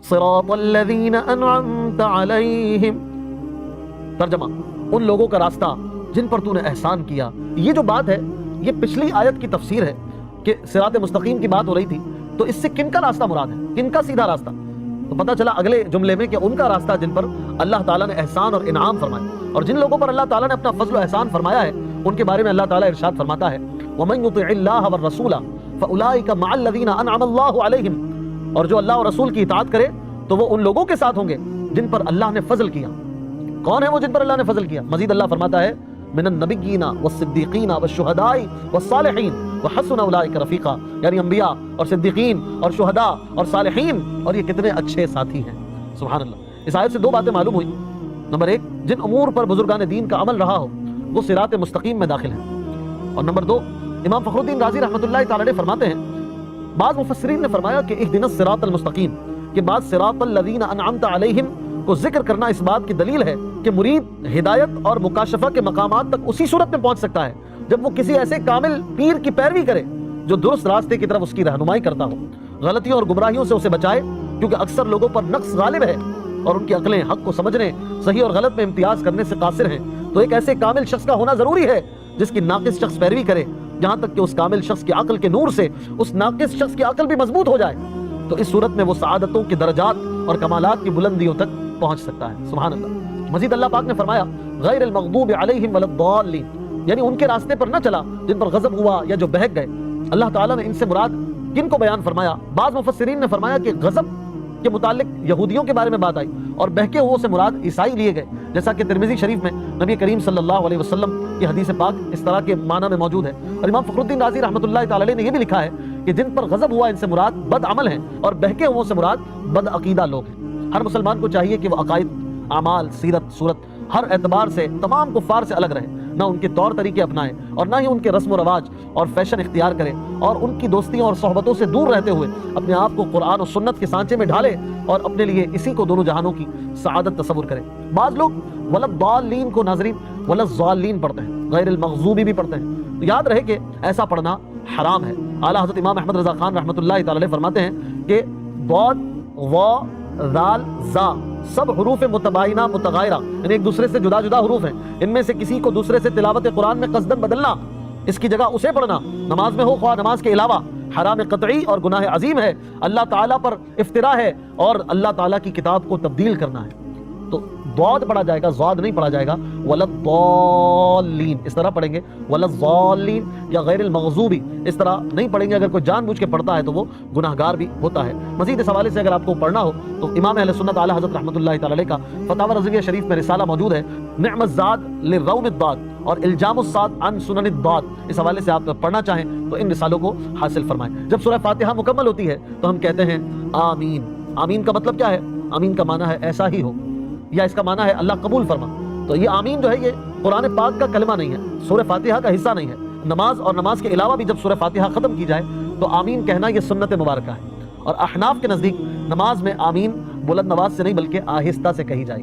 صراط الذین انعمت علیہم، ترجمہ ان لوگوں کا راستہ جن پر تو نے احسان کیا۔ یہ جو بات ہے یہ پچھلی آیت کی تفسیر ہے کہ صراط مستقیم کی بات ہو رہی تھی، تو اس سے کن کا راستہ مراد ہے، کن کا سیدھا راستہ؟ تو پتہ چلا اگلے جملے میں کہ ان کا راستہ جن پر اللہ تعالیٰ نے احسان اور انعام فرمایا، اور جن لوگوں پر اللہ تعالیٰ نے اپنا فضل و احسان فرمایا ہے ان کے بارے میں اللہ تعالیٰ ارشاد فرماتا ہے وَمَن يُطِعِ اللَّهَ وَالرَّسُولَ فَأُولَٰئِكَ مَعَ الَّذِينَ أَنْعَمَ اللَّهُ عَلَيْهِمْ، اور جو اللہ اور رسول کی اطاعت کرے تو وہ ان لوگوں کے ساتھ ہوں گے جن پر اللہ نے فضل کیا۔ کون ہے وہ جن پر اللہ نے فضل کیا؟ مزید اللہ فرماتا ہے من النبیین والصدیقین والشہداء والصالحین وحسن اولئک رفیقا، یعنی انبیاء اور صدیقین اور شہداء اور صالحین، اور یہ کتنے اچھے ساتھی ہیں۔ سبحان اللہ۔ اس آیت سے دو باتیں معلوم ہوئی۔ نمبر ایک، جن امور پر بزرگان دین کا عمل رہا ہو وہ صراط مستقیم میں داخل ہیں، اور نمبر دو، امام فخر الدین رازی رحمۃ اللہ تعالی علیہ فرماتے ہیں بعض مفسرین نے فرمایا کہ اہدنا الصراط المستقیم کے بعد صراط الذین انعمت علیہم کو ذکر کرنا اس بات کی دلیل ہے کہ مرید ہدایت اور مکاشفہ کے مقامات تک اسی صورت میں پہنچ سکتا ہے جب وہ کسی ایسے کامل پیر کی پیروی کرے جو درست راستے کی طرف اس کی رہنمائی کرتا ہو، غلطیوں اور گمراہیوں سے اسے بچائے، کیونکہ اکثر لوگوں پر نقص غالب ہے اور ان کی عقلیں حق کو سمجھنے، صحیح اور غلط میں امتیاز کرنے سے قاصر ہیں۔ تو ایک ایسے کامل شخص کا ہونا ضروری ہے جس کی ناقص شخص پیروی کرے، جہاں تک کہ اس کامل شخص کی عقل کے نور سے اس ناقص شخص کی عقل بھی مضبوط ہو جائے، تو اس صورت میں وہ سعادتوں کے درجات اور کمالات کی بلندیوں تک پہنچ سکتا ہے۔ سبحان اللہ۔ مزید اللہ پاک نے فرمایا غیر المغضوب علیہم ولا الضالین، یعنی ان کے راستے پر نہ چلا جن پر غضب ہوا یا جو بہک گئے۔ اللہ تعالیٰ نے ان سے مراد کن کو بیان فرمایا؟ بعض مفسرین نے فرمایا کہ غضب کے متعلق یہودیوں کے بارے میں بات آئی، اور بہکے ہوئے سے مراد عیسائی لیے گئے، جیسا کہ ترمذی شریف میں نبی کریم صلی اللہ علیہ وسلم کی حدیث پاک اس طرح کے معنی میں موجود ہے۔ اور امام فخر الدین رازی رحمۃ اللہ تعالی علیہ نے یہ بھی لکھا ہے کہ جن پر غضب ہوا ان سے مراد بد عمل ہیں، اور بہکے ہوئے سے مراد بد عقیدہ لوگ ہیں۔ ہر مسلمان کو چاہیے کہ وہ عقائد، اعمال، سیرت، صورت ہر اعتبار سے تمام کفار سے الگ رہے، نہ ان کے طور طریقے اپنائے اور نہ ہی ان کے رسم و رواج اور فیشن اختیار کرے، اور ان کی دوستیوں اور صحبتوں سے دور رہتے ہوئے اپنے آپ کو قرآن و سنت کے سانچے میں ڈھالے اور اپنے لیے اسی کو دونوں جہانوں کی سعادت تصور کرے۔ بعض لوگ ولا الضالین کو ناظرین ولا الضالین پڑھتے ہیں، غیر المغضوبی بھی پڑھتے ہیں، تو یاد رہے کہ ایسا پڑھنا حرام ہے۔ اعلیٰ حضرت امام احمد رضا خان رحمۃ اللہ تعالی علیہ فرماتے ہیں کہ ضاد، وا، ذال، زا سب حروف متباینہ متغائرہ، یعنی ایک دوسرے سے جدا جدا حروف ہیں، ان میں سے کسی کو دوسرے سے تلاوت قرآن میں قصدن بدلنا، اس کی جگہ اسے پڑھنا، نماز میں ہو خواہ نماز کے علاوہ، حرام قطعی اور گناہ عظیم ہے، اللہ تعالیٰ پر افتراء ہے اور اللہ تعالیٰ کی کتاب کو تبدیل کرنا ہے۔ تو ضاد پڑھا جائے گا، ضاد نہیں پڑھا جائے گا، ولا الضالین اس طرح پڑھیں گے، ولا الضالین یا غیر المغضوبی اس طرح نہیں پڑھیں گے۔ اگر کوئی جان بوجھ کے پڑھتا ہے تو وہ گناہگار بھی ہوتا ہے۔ مزید اس حوالے سے اگر آپ کو پڑھنا ہو تو امام اہل سنت اعلیٰ حضرت رحمۃ اللہ تعالی علیہ کا فتاوی رضویہ شریف میں رسالہ موجود ہے، نعم الزاد للروم الضاد اور الجام الصاد عن سنن الضاد، اس حوالے سے آپ پڑھنا چاہیں تو ان رسالوں کو حاصل فرمائیں۔ جب سورہ فاتحہ مکمل ہوتی ہے تو ہم کہتے ہیں آمین۔ آمین کا مطلب کیا ہے؟ آمین کا معنی ہے ایسا ہی ہو، یا اس کا معنی ہے اللہ قبول فرما۔ تو یہ آمین جو ہے یہ قرآن پاک کا کلمہ نہیں ہے، سورہ فاتحہ کا حصہ نہیں ہے۔ نماز اور نماز کے علاوہ بھی جب سورہ فاتحہ ختم کی جائے تو آمین کہنا یہ سنت مبارکہ ہے، اور احناف کے نزدیک نماز میں آمین بلند آواز سے نہیں بلکہ آہستہ سے کہی جائے۔